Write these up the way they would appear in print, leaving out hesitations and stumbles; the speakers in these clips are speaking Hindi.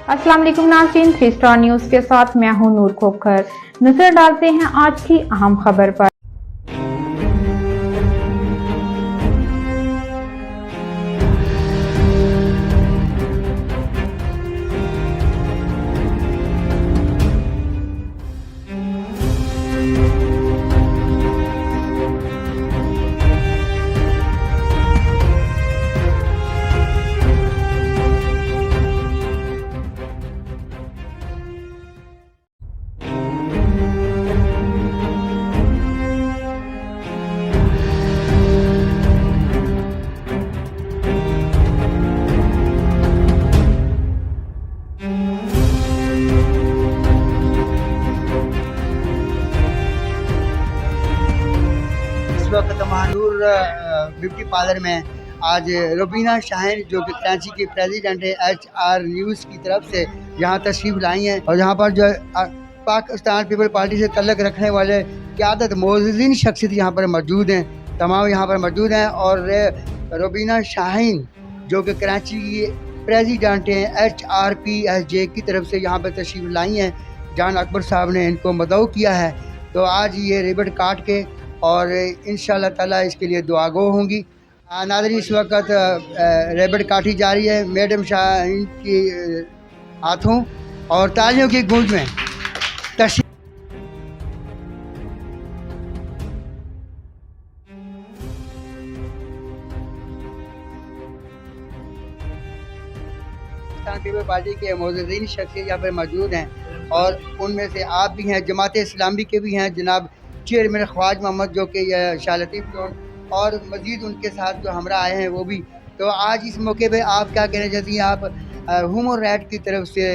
अस्सलाम वालेकुम नाज़रीन, 3 स्टार न्यूज़ के साथ मैं हूं नूर खोखर। नजर डालते हैं आज की अहम खबर पर। वक्त महानूर ब्यूटी पार्लर में आज रुबीना शाहीन जो कि कराची की प्रेसिडेंट है HR न्यूज़ की तरफ से यहाँ तशरीफ लाई हैं और यहाँ पर जो पाकिस्तान पीपल पार्टी से तल्लक रखने वाले क़यादत मोअज़्ज़िज़ीन शख्सियत यहाँ पर मौजूद हैं, तमाम यहाँ पर मौजूद हैं। और रुबीना शाहीन जो कि कराची की प्रेसिडेंट हैं HRPSJ की तरफ से यहाँ पर तशरीफ लाई हैं। जान अकबर साहब ने इनको मदऊ किया है, तो आज ये रिबन काट के और इंशाअल्लाह ताला इसके लिए दुआ गो होंगी। नाज़रीन, इस वक्त रिबन काटी जा रही है मैडम शाहीन की हाथों और तालियों की गूंज में। पीपल पार्टी के मोअज़्ज़िज़ीन शख्सियत यहाँ पर मौजूद हैं और उनमें से आप भी हैं, जमात इस्लामी के भी हैं जनाब चेयरमैन ख्वाज मोहम्मद जो कि शाह लतीफ़ जोन और मज़ीद उनके साथ जो हमरा आए हैं वो भी। तो आज इस मौके पे आप क्या कहना चाहती हैं? आप ह्यूमन राइट की तरफ से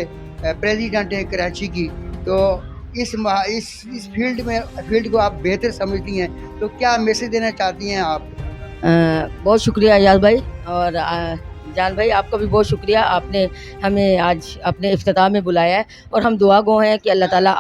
प्रेसिडेंट हैं कराची की, तो इस फील्ड को आप बेहतर समझती हैं, तो क्या मैसेज देना चाहती हैं आप? बहुत शुक्रिया अयाज भाई और जान भाई, आपका भी बहुत शुक्रिया। आपने हमें आज अपने इफ्तिताह में बुलाया है और हम दुआ गो हैं कि अल्लाह ताला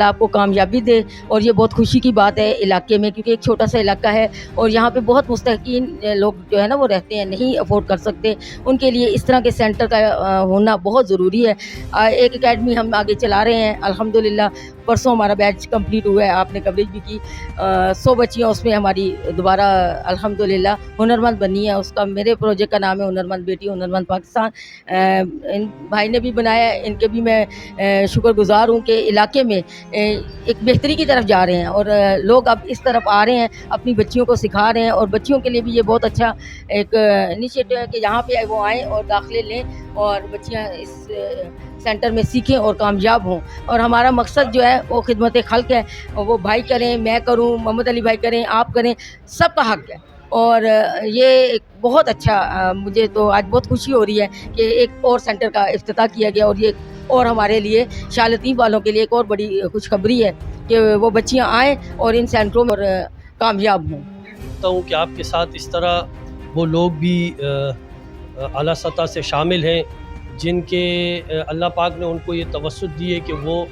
आपको कामयाबी दे। और ये बहुत खुशी की बात है इलाके में, क्योंकि एक छोटा सा इलाका है और यहाँ पे बहुत मुस्तहकीन लोग जो है ना वो रहते हैं, नहीं अफोर्ड कर सकते। उनके लिए इस तरह के सेंटर का होना बहुत ज़रूरी है। एक एकेडमी हम आगे चला रहे हैं अल्हम्दुलिल्लाह। परसों हमारा बैच कंप्लीट हुआ है, आपने कवरेज भी की। 100 बच्चियाँ उसमें हमारी दोबारा अल्हम्दुलिल्लाह हुनरमंद बनी है। उसका मेरे प्रोजेक्ट का नाम है हुनरमंद बेटी हुनरमंद पाकिस्तान। इन भाई ने भी बनाया है, इनके भी मैं शुक्रगुजार हूँ कि इलाके में एक बेहतरी की तरफ जा रहे हैं और लोग अब इस तरफ आ रहे हैं, अपनी बच्चियों को सिखा रहे हैं। और बच्चियों के लिए भी ये बहुत अच्छा एक इनिशिएटिव है कि यहाँ पे वो आएँ और दाखिले लें और बच्चियाँ इस सेंटर में सीखें और कामयाब हों। और हमारा मकसद जो है वो खिदमत खल्क है, और वो भाई करें, मैं करूं, मोहम्मद अली भाई करें, आप करें, सबका हक है। और ये एक बहुत अच्छा मुझे तो आज बहुत खुशी हो रही है कि एक और सेंटर का इफ्तिताह किया गया और ये और हमारे लिए शाह लतीफ़ वालों के लिए एक और बड़ी खुशखबरी है कि वो बच्चियाँ आएँ और इन सेंटरों में और कामयाब हों। चाहता हूँ कि आपके साथ इस तरह वो लोग भी आला सतह से शामिल हैं जिनके अल्लाह पाक ने उनको ये तवस्सुत दी है कि वो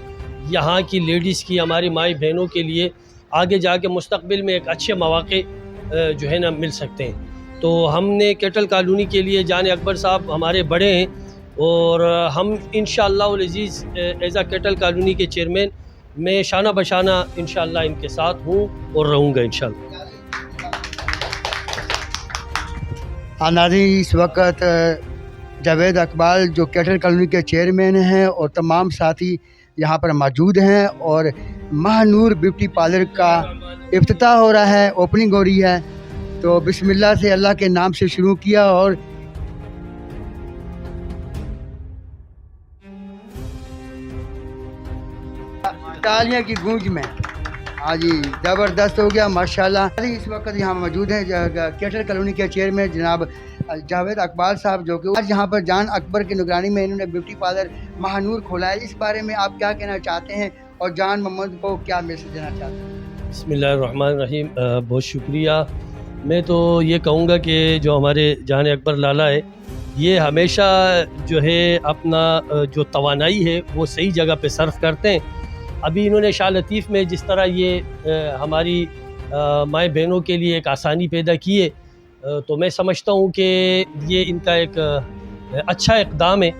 यहाँ की लेडीज़ की, हमारी माई बहनों के लिए आगे जाके मुस्तक़बिल में एक अच्छे मौक़े जो है ना मिल सकते हैं। तो हमने कैटल कॉलोनी के लिए जान अकबर साहब हमारे बड़े हैं और हम इंशाअल्लाह अज़ीज़ एज़ आ कैटल कॉलोनी के चेयरमैन मैं शाना बशाना इंशाअल्लाह इनके साथ हूँ और रहूँगा इंशाअल्लाह। नाज़रीन, इस वक्त जावेद इकबाल जो कैटल कॉलोनी के चेयरमैन हैं और तमाम साथी यहाँ पर मौजूद हैं और महानूर ब्यूटी पार्लर का इफ्तिताह हो रहा है, ओपनिंग हो रही है। तो बिस्मिल्लाह से अल्लाह के नाम से शुरू किया और तालियां की गूंज में हाँ जी ज़बरदस्त हो गया माशाल्लाह। इस वक्त यहाँ मौजूद हैं कैटल कॉलोनी के चेयरमैन जनाब जावेद इकबाल साहब, जो कि आज यहाँ पर जान अकबर की निगरानी में इन्होंने ब्यूटी पार्लर महानूर खोला है। इस बारे में आप क्या कहना चाहते हैं और जान मोहम्मद को क्या मैसेज देना चाहते हैं? बिस्मिल्लाहिर्रहमानिर्रहीम। बहुत शुक्रिया। मैं तो ये कहूँगा कि जो हमारे जान अकबर लाला है ये हमेशा जो है अपना जो तवानाई है वो सही जगह पे सर्व करते हैं। अभी इन्होंने शाह लतीफ़ में जिस तरह ये हमारी माएँ बहनों के लिए एक आसानी पैदा की है, तो मैं समझता हूँ कि ये इनका एक अच्छा इक़दाम है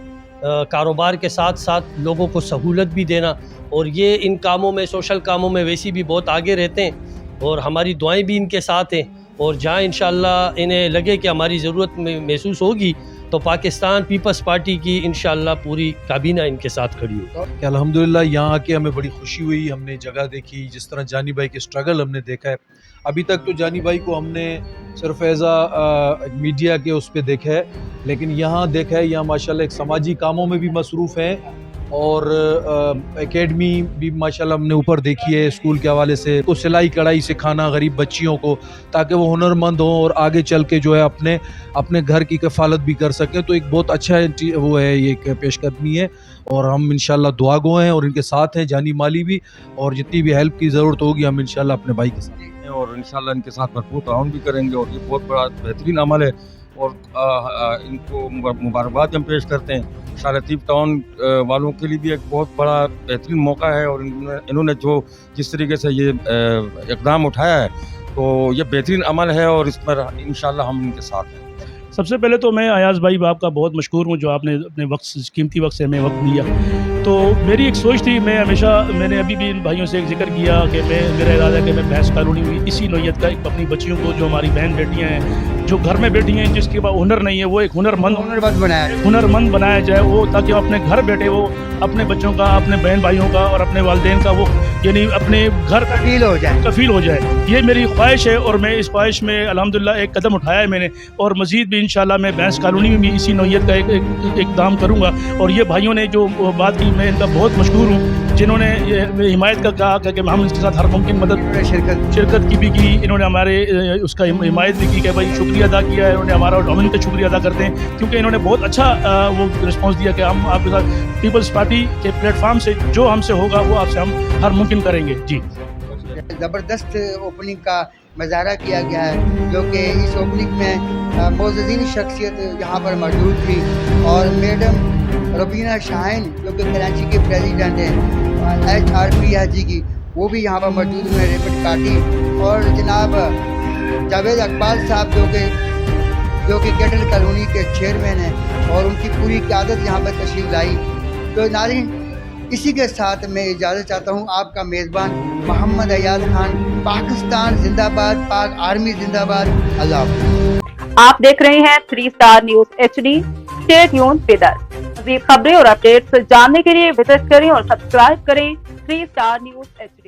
कारोबार के साथ साथ लोगों को सहूलत भी देना, और ये इन कामों में, सोशल कामों में वैसे भी बहुत आगे रहते हैं और हमारी दुआएं भी इनके साथ हैं। और जहाँ इंशाअल्लाह इन्हें लगे कि हमारी ज़रूरत महसूस होगी तो पाकिस्तान पीपल्स पार्टी की इंशाअल्लाह पूरी काबीना इनके साथ खड़ी होगी। कि अल्हम्दुलिल्लाह यहाँ आके हमें बड़ी खुशी हुई, हमने जगह देखी, जिस तरह जानी भाई के स्ट्रगल हमने देखा है। अभी तक तो जानी भाई को हमने सिर्फ एज मीडिया के उस पर देखा है, लेकिन यहाँ देखा है, यहाँ माशाल्लाह एक समाजी कामों में भी मसरूफ़ हैं और एकेडमी भी माशाल्लाह हमने ऊपर देखी है स्कूल के हवाले से, तो सिलाई कढ़ाई सिखाना गरीब बच्चियों को ताकि वो हुनरमंद हों और आगे चल के जो है अपने घर की कफ़ालत भी कर सकें। तो एक बहुत अच्छा वो है, ये एक पेशकदमी है और हम इंशाल्लाह दुआ गो हैं और इनके साथ हैं, जानी माली भी, और जितनी भी हेल्प की ज़रूरत होगी हम इंशाल्लाह अपने भाई के साथ हैं और इंशाल्लाह इनके साथ भरपूर ताउन भी करेंगे। और ये बहुत बड़ा बेहतरीन अमल है और इनको मुबारकबाद हम पेश करते हैं। शाह लतीफ़ टाउन वालों के लिए भी एक बहुत बड़ा बेहतरीन मौका है और इन्होंने जो जिस तरीके से ये इक़दाम उठाया है तो ये बेहतरीन अमल है और इस पर इंशाल्लाह हम इनके साथ हैं। सबसे पहले तो मैं अयाज़ भाई आपका बहुत मशकूर हूँ जो आपने अपने वक्त, कीमती वक्त से हमें वक्त दिया। तो मेरी एक सोच थी, मैंने अभी भी इन भाइयों से एक जिक्र किया कि मेरा इरादा है कि मैं भैंस कॉलोनी हुई इसी नौयत का एक अपनी बच्चियों को, जो हमारी बहन बेटियाँ हैं जो घर में बैठी हैं, जिसके पास हुनर नहीं है, वो एक हुनरमंद बनाया जाए, वो ताकि वो अपने घर बैठे वो अपने बच्चों का, अपने बहन भाइयों का और अपने वालिदैन का वो यानी अपने घर कफ़ील हो जाए। ये मेरी ख्वाहिश है और मैं इस ख्वाहिश में अल्हम्दुलिल्लाह एक कदम उठाया है मैंने, और मज़ीद भी इंशाल्लाह मैं भैंस कॉलोनी में भी इसी नौयत का एक इक़दाम करूँगा। और ये भाइयों ने जो बात की, मैं इनका बहुत मशकूर हूँ, जिन्होंने हिमायत का कहा कि हम इसके साथ हर मुमकिन मदद शिरकत की भी की, इन्होंने हमारे उसका हिमायत भी की कि भाई शुक्रिया अदा किया है इन्होंने हमारा, और हम इनका शुक्रिया अदा करते हैं क्योंकि इन्होंने बहुत अच्छा वो रिस्पॉन्स दिया कि हम आपके साथ पीपल्स पार्टी के प्लेटफार्म से जो हमसे होगा वो आपसे हम हर मुमकिन करेंगे। जी, ज़बरदस्त ओपनिंग का मुजाहरा किया गया है, जो कि इस ओपनिंग में मोअज़्ज़ज़ीन शख्सियत यहाँ पर मौजूद थी और मैडम रुबीना शाहीन जो कि कराची के प्रेसिडेंट हैं HRPSG की, वो भी यहाँ पर मौजूद हुए, रिबन काटी, और जनाब जावेद इकबाल साहब जो कि केटल कॉलोनी के चेयरमैन हैं और उनकी पूरी क़यादत यहाँ पर तशरीफ़ लाई। तो नाज़रीन, इसी के साथ मैं इजाज़त चाहता हूँ, आपका मेज़बान मोहम्मद अयाज खान। पाकिस्तान जिंदाबाद, पाक आर्मी जिंदाबाद। अल्लाह हाफ़िज़। आप देख रहे हैं 3 star news HD। Stay tuned with us. मज़ीद खबरें और अपडेट्स जानने के लिए विजिट करें और सब्सक्राइब करें 3 स्टार न्यूज़ HD।